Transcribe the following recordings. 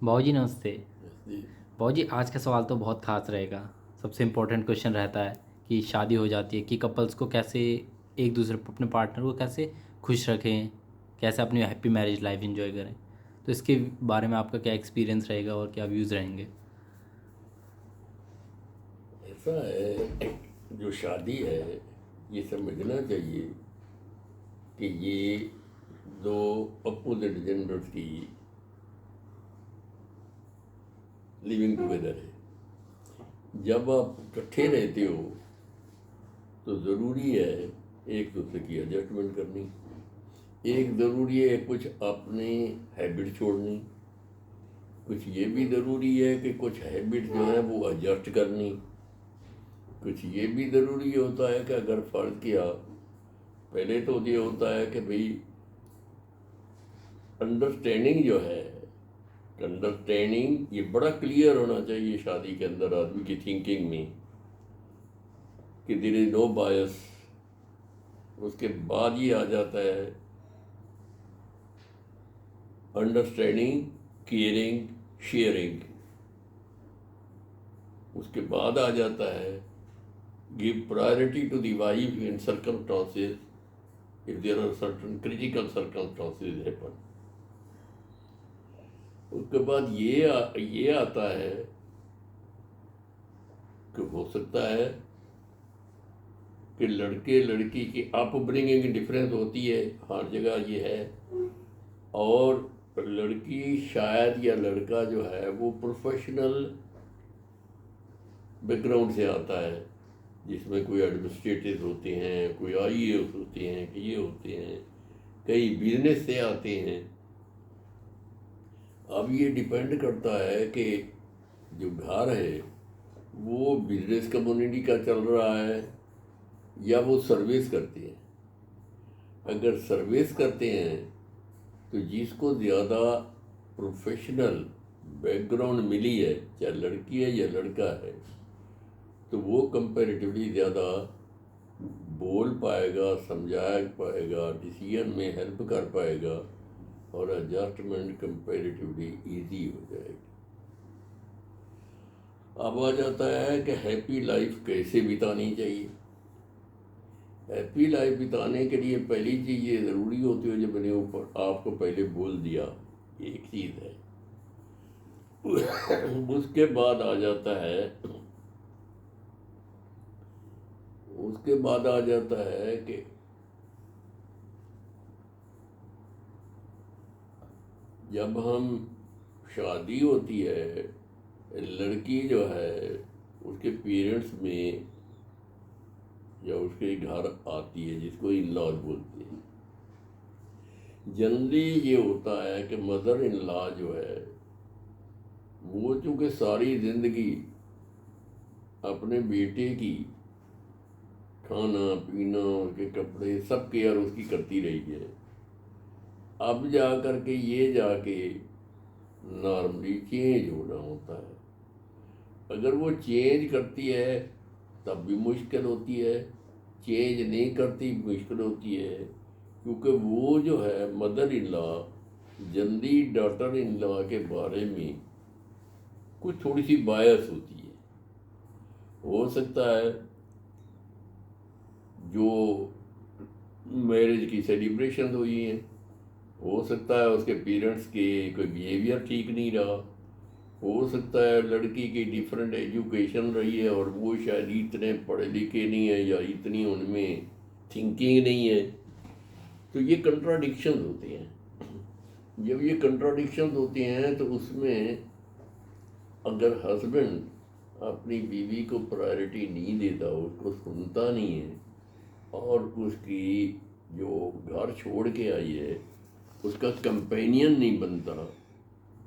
बाबूजी नमस्ते। जी। बाबूजी आज का सवाल तो बहुत खास रहेगा। सबसे इम्पोर्टेंट क्वेश्चन रहता है कि शादी हो जाती है कि कपल्स को कैसे एक दूसरे अपने पार्टनर को कैसे खुश रखें, कैसे अपनी हैप्पी मैरिज लाइफ एंजॉय करें। तो इसके बारे में आपका क्या एक्सपीरियंस रहेगा और क्या व्यूज़ रहेंगे? ऐसा है, जो शादी है ये समझना चाहिए कि ये दो अपोजिट जेंडर्स की लिविंग टुगेदर है। जब आप इकट्ठे रहते हो तो ज़रूरी है एक दूसरे की एडजस्टमेंट करनी। एक ज़रूरी है कुछ अपने हैबिट छोड़नी। कुछ ये भी ज़रूरी है कि कुछ हैबिट जो है वो एडजस्ट करनी। कुछ ये भी ज़रूरी होता है कि अगर फ़र्ज़ किया, पहले तो ये होता है कि भाई अंडरस्टैंडिंग जो है, अंडरस्टैंडिंग ये बड़ा क्लियर होना चाहिए शादी के अंदर आदमी की थिंकिंग में कि देयर इज नो बायस। उसके बाद ही आ जाता है अंडरस्टैंडिंग, केयरिंग, शेयरिंग। उसके बाद आ जाता है give priority to the wife in circumstances if there are certain critical circumstances happen. उसके बाद ये आता है कि हो सकता है कि लड़के लड़की की अपब्रिंगिंग डिफरेंस होती है, हर जगह ये है। और लड़की शायद या लड़का जो है वो प्रोफेशनल बैकग्राउंड से आता है, जिसमें कोई एडमिनिस्ट्रेटिव होते हैं, कोई आईएएस होते हैं, कि ये होते हैं, कई बिजनेस से आते हैं। अब ये डिपेंड करता है कि जो घर है वो बिजनेस कम्युनिटी का चल रहा है या वो सर्विस करते हैं। अगर सर्विस करते हैं तो जिसको ज़्यादा प्रोफेशनल बैकग्राउंड मिली है, चाहे लड़की है या लड़का है, तो वो कंपैरेटिवली ज़्यादा बोल पाएगा, समझा पाएगा, डिसीजन में हेल्प कर पाएगा और एडजस्टमेंट कंपैरेटिवली इजी हो जाएगी। अब आ जाता है कि हैप्पी लाइफ कैसे बितानी चाहिए। हैप्पी लाइफ बिताने के लिए पहली चीज़ ये ज़रूरी होती है, जो मैंने ऊपर आपको पहले बोल दिया, एक चीज़ है। उसके बाद आ जाता है उसके बाद आ जाता है कि जब हम शादी होती है, लड़की जो है उसके पेरेंट्स में या उसके घर आती है, जिसको इन लॉज बोलते हैं। जनरली ये होता है कि मदर इन लॉ जो है वो चूँकि सारी ज़िंदगी अपने बेटे की खाना पीना, उसके कपड़े, सब केयर उसकी करती रही है, अब जा कर के ये जाके नॉर्मली चेंज होना होता है। अगर वो चेंज करती है तब भी मुश्किल होती है, चेंज नहीं करती मुश्किल होती है, क्योंकि वो जो है mother in law generally daughter in law के बारे में कुछ थोड़ी सी बायस होती है। हो सकता है जो मैरिज की सेलिब्रेशन हुई हैं, हो सकता है उसके पेरेंट्स के कोई बिहेवियर ठीक नहीं रहा, हो सकता है लड़की की डिफरेंट एजुकेशन रही है और वो शायद इतने पढ़े लिखे नहीं है या इतनी उनमें थिंकिंग नहीं है। तो ये कंट्राडिक्शन होते हैं। जब ये कंट्राडिक्शन होते हैं तो उसमें अगर हस्बैंड अपनी बीवी को प्रायोरिटी नहीं देता, उसको सुनता नहीं है और उसकी जो घर छोड़ के आई है उसका कंपेनियन नहीं बनता,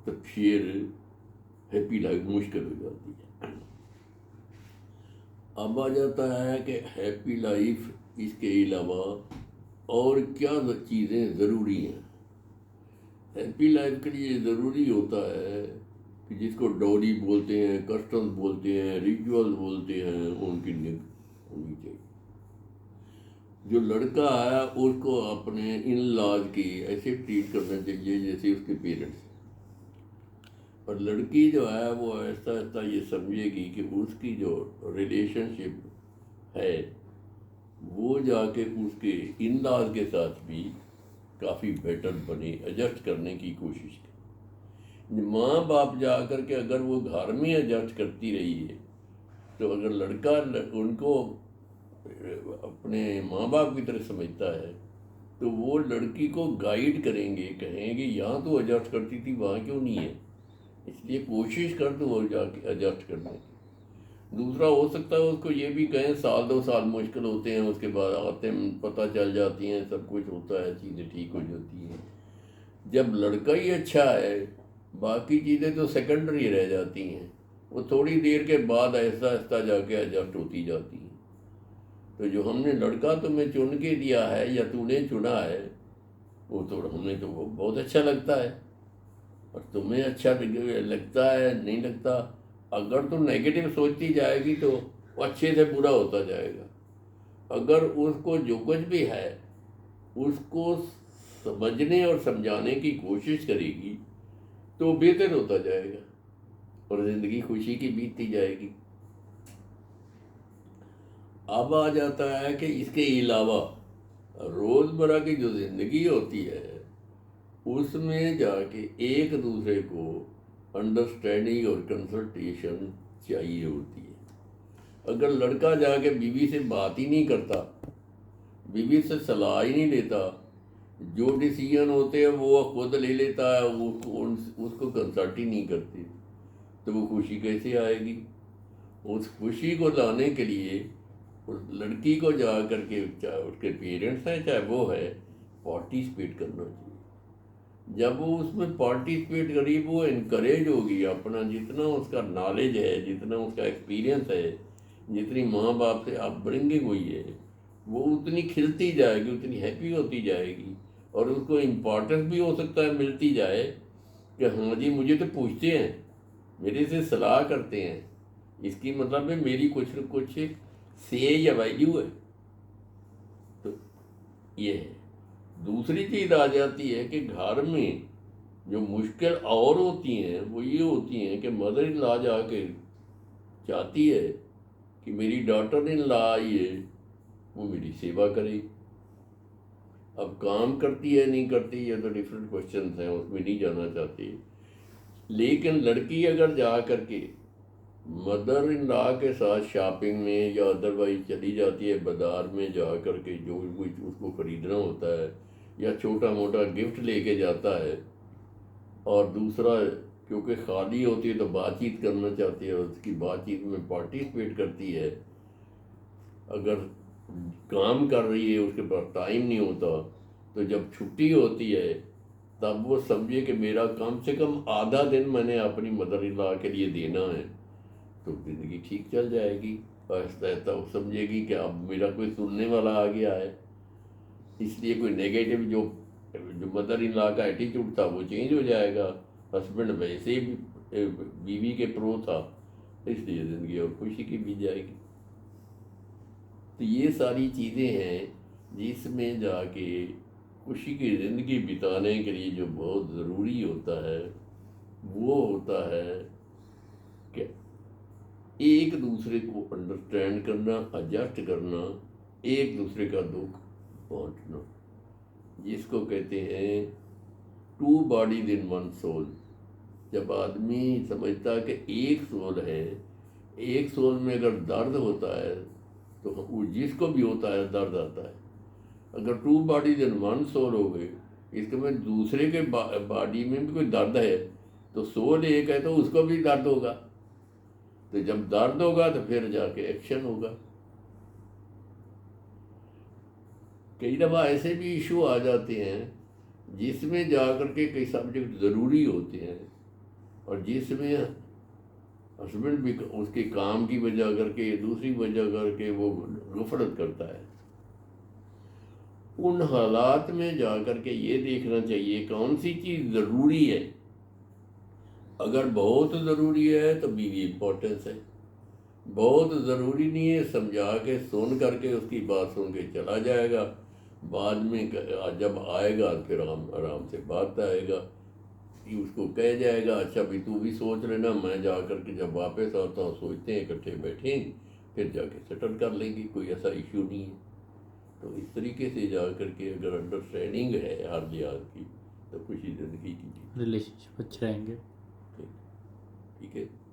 तो फिर हैप्पी लाइफ मुश्किल हो जाती है। अब आ जाता है कि हैप्पी लाइफ इसके अलावा और क्या चीज़ें ज़रूरी हैं। हैप्पी लाइफ के लिए ज़रूरी होता है कि जिसको डोरी बोलते हैं, कस्टम्स बोलते हैं, रिचुअल बोलते हैं, उनकी निग होनी चाहिए। जो लड़का है उसको अपने इन लॉज की ऐसे ट्रीट करना चाहिए जैसे उसके पेरेंट्स। और लड़की जो है वो ऐसा ऐसा ये समझेगी कि उसकी जो रिलेशनशिप है वो जाके उसके इन लॉज के साथ भी काफ़ी बेटर बने, एडजस्ट करने की कोशिश करे। माँ बाप जा कर के अगर वो घर में एडजस्ट करती रही है तो अगर लड़का उनको अपने माँ बाप की तरह समझता है तो वो लड़की को गाइड करेंगे, कहेंगे यहाँ तो एडजस्ट करती थी वहाँ क्यों नहीं है, इसलिए कोशिश कर दो और जाके एडजस्ट करने की। दूसरा हो सकता है उसको ये भी कहें 1-2 साल मुश्किल होते हैं, उसके बाद आते हैं पता चल जाती हैं, सब कुछ होता है, चीज़ें ठीक हो जाती हैं। जब लड़का ही अच्छा है बाकी चीज़ें तो सेकेंडरी रह जाती हैं, वो थोड़ी देर के बाद आहिस्ता आहिस्ता जाके एडजस्ट होती जाती हैं। तो जो हमने लड़का तुम्हें चुन के दिया है या तूने चुना है वो तो हमें तो वो बहुत अच्छा लगता है, और तुम्हें अच्छा लगता है नहीं लगता, अगर तुम नेगेटिव सोचती जाएगी तो वो अच्छे से पूरा होता जाएगा। अगर उसको जो कुछ भी है उसको समझने और समझाने की कोशिश करेगी तो बेहतर होता जाएगा और ज़िंदगी खुशी की बीतती जाएगी। अब आ जाता है कि इसके अलावा रोज़मर्रा की जो ज़िंदगी होती है उसमें जाके एक दूसरे को अंडरस्टैंडिंग और कंसल्टेशन चाहिए होती है। अगर लड़का जाके बीवी से बात ही नहीं करता, बीवी से सलाह ही नहीं लेता, जो डिसीजन होते हैं वो खुद ले लेता है, वो उसको कंसल्ट ही नहीं करती, तो वो खुशी कैसे आएगी? उस खुशी को लाने के लिए उस लड़की को जा करके चाहे उसके पेरेंट्स हैं चाहे वो है पार्टिसिपेट करना चाहिए। जब वो उसमें पार्टिसिपेट करी वो इनकरेज होगी, अपना जितना उसका नॉलेज है, जितना उसका एक्सपीरियंस है, जितनी माँ बाप से अपब्रिंगिंग हुई है वो उतनी खिलती जाएगी, उतनी हैप्पी होती जाएगी, और उसको इम्पोर्टेंस भी हो सकता है मिलती जाए कि हाँ जी मुझे तो पूछते हैं, मेरे से सलाह करते हैं, इसकी मतलब है मेरी कुछ न कुछ से या वैल्यू है। तो ये है। दूसरी चीज़ आ जाती है कि घर में जो मुश्किल और होती हैं वो ये होती हैं कि मदर इन लॉ जाके चाहती है कि मेरी डॉटर इन लॉ आई है वो मेरी सेवा करे। अब काम करती है नहीं करती ये तो डिफरेंट क्वेश्चन हैं, उसमें नहीं जाना चाहती, लेकिन लड़की अगर जा करके मदर इन लॉ के साथ शॉपिंग में या अदरवाइज चली जाती है बाज़ार में जा कर के जो कुछ उसको ख़रीदना होता है या छोटा मोटा गिफ्ट लेके जाता है, और दूसरा क्योंकि खाली होती है तो बातचीत करना चाहती है, उसकी बातचीत में पार्टिसिपेट करती है। अगर काम कर रही है उसके पास टाइम नहीं होता तो जब छुट्टी होती है तब वो समझे कि मेरा कम से कम आधा दिन मैंने अपनी मदर इन लॉ के लिए देना है, तो ज़िंदगी ठीक चल जाएगी। आहिस्ता आहिस्ता वो समझेगी कि अब मेरा कोई सुनने वाला आ गया है, इसलिए कोई नेगेटिव जो जो मदर इन लॉ का एटीट्यूड था वो चेंज हो जाएगा। हस्बैंड वैसे ही बीवी के प्रो था, इसलिए ज़िंदगी और खुशी की बीत जाएगी। तो ये सारी चीज़ें हैं जिसमें जाके खुशी की ज़िंदगी बिताने के लिए जो बहुत ज़रूरी होता है वो होता है कि एक दूसरे को अंडरस्टैंड करना, एडजस्ट करना, एक दूसरे का दुख बांटना, जिसको कहते हैं 2 बॉडीज इन 1 सोल। जब आदमी समझता है कि एक सोल है, एक सोल में अगर दर्द होता है तो वो जिसको भी होता है दर्द आता है। अगर 2 बॉडीज इन 1 सोल हो गए, इसके में दूसरे के बॉडी में भी कोई दर्द है तो सोल एक है तो उसको भी दर्द होगा, तो जब दर्द होगा तो फिर जाके एक्शन होगा। कई दफ़ा ऐसे भी इशू आ जाते हैं जिसमें जा कर के कई सब्जेक्ट ज़रूरी होते हैं और जिसमें हस्बैंड भी उसके काम की वजह करके दूसरी वजह करके वो गफलत करता है। उन हालात में जा कर के ये देखना चाहिए कौन सी चीज़ ज़रूरी है। अगर बहुत ज़रूरी है तो बीवी इम्पोर्टेंस है, बहुत ज़रूरी नहीं है समझा के सुन करके उसकी बात सुन के चला जाएगा, बाद में जब आएगा फिर आराम से बात आएगा। कि उसको कह जाएगा अच्छा भी तू भी सोच लेना, मैं जा कर के जब वापस आता हूँ सोचते हैं इकट्ठे बैठेंगे फिर जाके सेटल कर लेंगे, कोई ऐसा इश्यू नहीं है। तो इस तरीके से जा कर के अगर अंडरस्टैंडिंग है हर लिहाज की तो खुशी ज़िंदगी की जी। रिलेशनशिप अच्छे रहेंगे। ठीक ठीक है।